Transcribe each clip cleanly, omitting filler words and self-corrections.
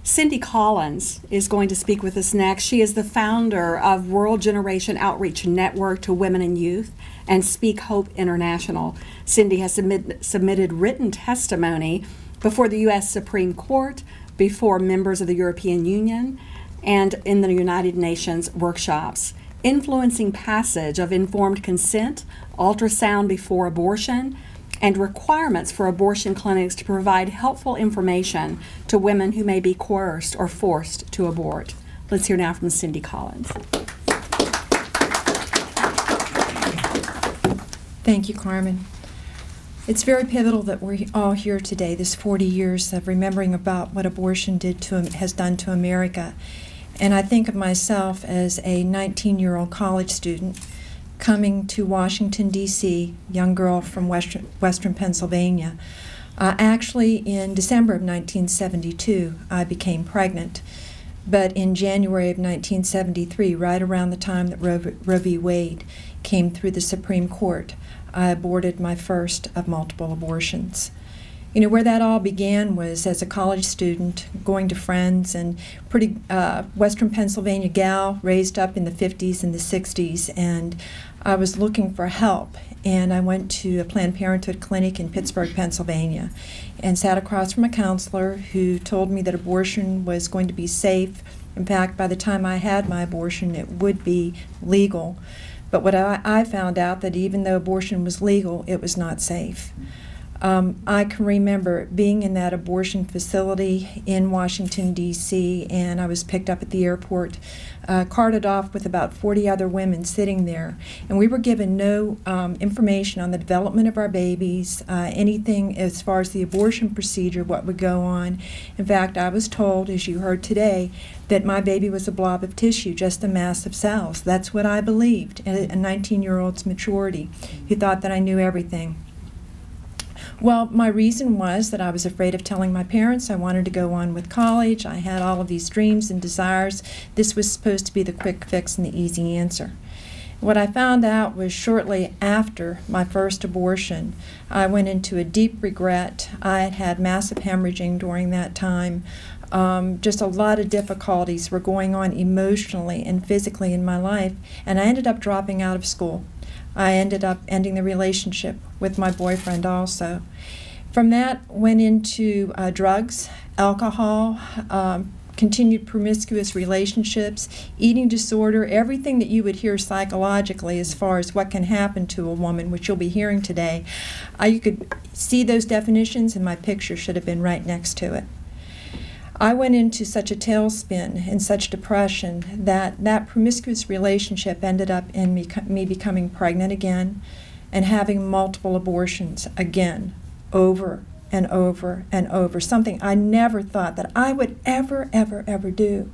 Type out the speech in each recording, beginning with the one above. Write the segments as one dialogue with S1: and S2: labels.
S1: Cindy Collins is going to speak with us next. She is the founder of World Generation Outreach Network to Women and Youth and Speak Hope International. Cindy has submitted written testimony before the U.S. Supreme Court, before members of the European Union, and in the United Nations workshops, influencing passage of informed consent, ultrasound before abortion, and requirements for abortion clinics to provide helpful information to women who may be coerced or forced to abort. Let's hear now from Cindy Collins.
S2: Thank you, Carmen. It's very pivotal that we're all here today, this 40 years of remembering about what abortion has done to America. And I think of myself as a 19-year-old college student coming to Washington, D.C., young girl from Western Pennsylvania. Actually, in December of 1972, I became pregnant. But in January of 1973, right around the time that Roe v. Wade came through the Supreme Court, I aborted my first of multiple abortions. You know, where that all began was as a college student, going to friends, and pretty Western Pennsylvania gal, raised up in the 50s and the 60s, and I was looking for help. And I went to a Planned Parenthood clinic in Pittsburgh, Pennsylvania, and sat across from a counselor who told me that abortion was going to be safe. In fact, by the time I had my abortion, it would be legal. But what I found out that even though abortion was legal, it was not safe. I can remember being in that abortion facility in Washington, D.C., and I was picked up at the airport, carted off with about 40 other women sitting there. And we were given no information on the development of our babies, anything as far as the abortion procedure, what would go on. In fact, I was told, as you heard today, that my baby was a blob of tissue, just a mass of cells. That's what I believed at a 19-year-old's maturity, who thought that I knew everything. Well, my reason was that I was afraid of telling my parents. I wanted to go on with college. I had all of these dreams and desires. This was supposed to be the quick fix and the easy answer. What I found out was shortly after my first abortion, I went into a deep regret. I had had massive hemorrhaging during that time. Just a lot of difficulties were going on emotionally and physically in my life, and I ended up dropping out of school. I ended up ending the relationship with my boyfriend also. From that, went into drugs, alcohol, continued promiscuous relationships, eating disorder, everything that you would hear psychologically as far as what can happen to a woman, which you'll be hearing today. You could see those definitions, and my picture should have been right next to it. I went into such a tailspin and such depression that that promiscuous relationship ended up in me becoming pregnant again and having multiple abortions again, over and over and over, something I never thought that I would ever do.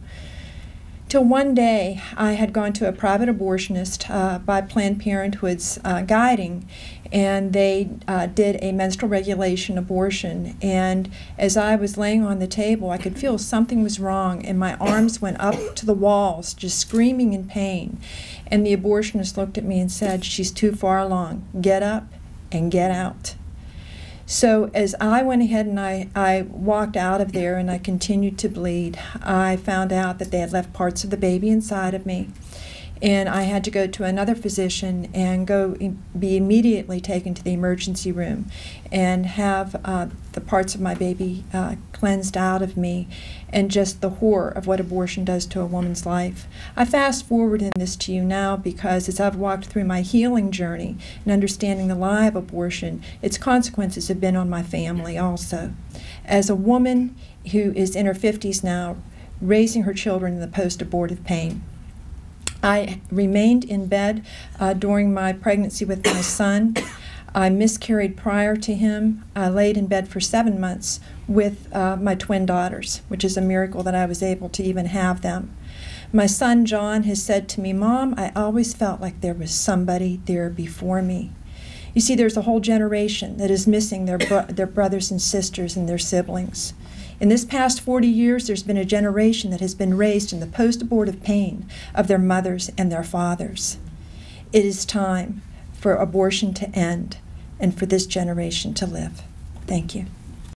S2: Till one day I had gone to a private abortionist by Planned Parenthood's guiding, and they did a menstrual regulation abortion. And as I was laying on the table, I could feel something was wrong, and my arms went up to the walls, just screaming in pain. And the abortionist looked at me and said, "She's too far along. Get up and get out." So as I went ahead and I walked out of there and I continued to bleed, I found out that they had left parts of the baby inside of me. And I had to go to another physician and be immediately taken to the emergency room and have the parts of my baby cleansed out of me, and just the horror of what abortion does to a woman's life. I fast forward in this to you now because as I've walked through my healing journey and understanding the lie of abortion, its consequences have been on my family also. As a woman who is in her 50s now, raising her children in the post-abortive pain, I remained in bed during my pregnancy with my son. I miscarried prior to him. I laid in bed for 7 months with my twin daughters, which is a miracle that I was able to even have them. My son John has said to me, "Mom, I always felt like there was somebody there before me." You see, there's a whole generation that is missing their brothers and sisters and their siblings. In this past 40 years, there's been a generation that has been raised in the post-abortive pain of their mothers and their fathers. It is time for abortion to end and for this generation to live. Thank you.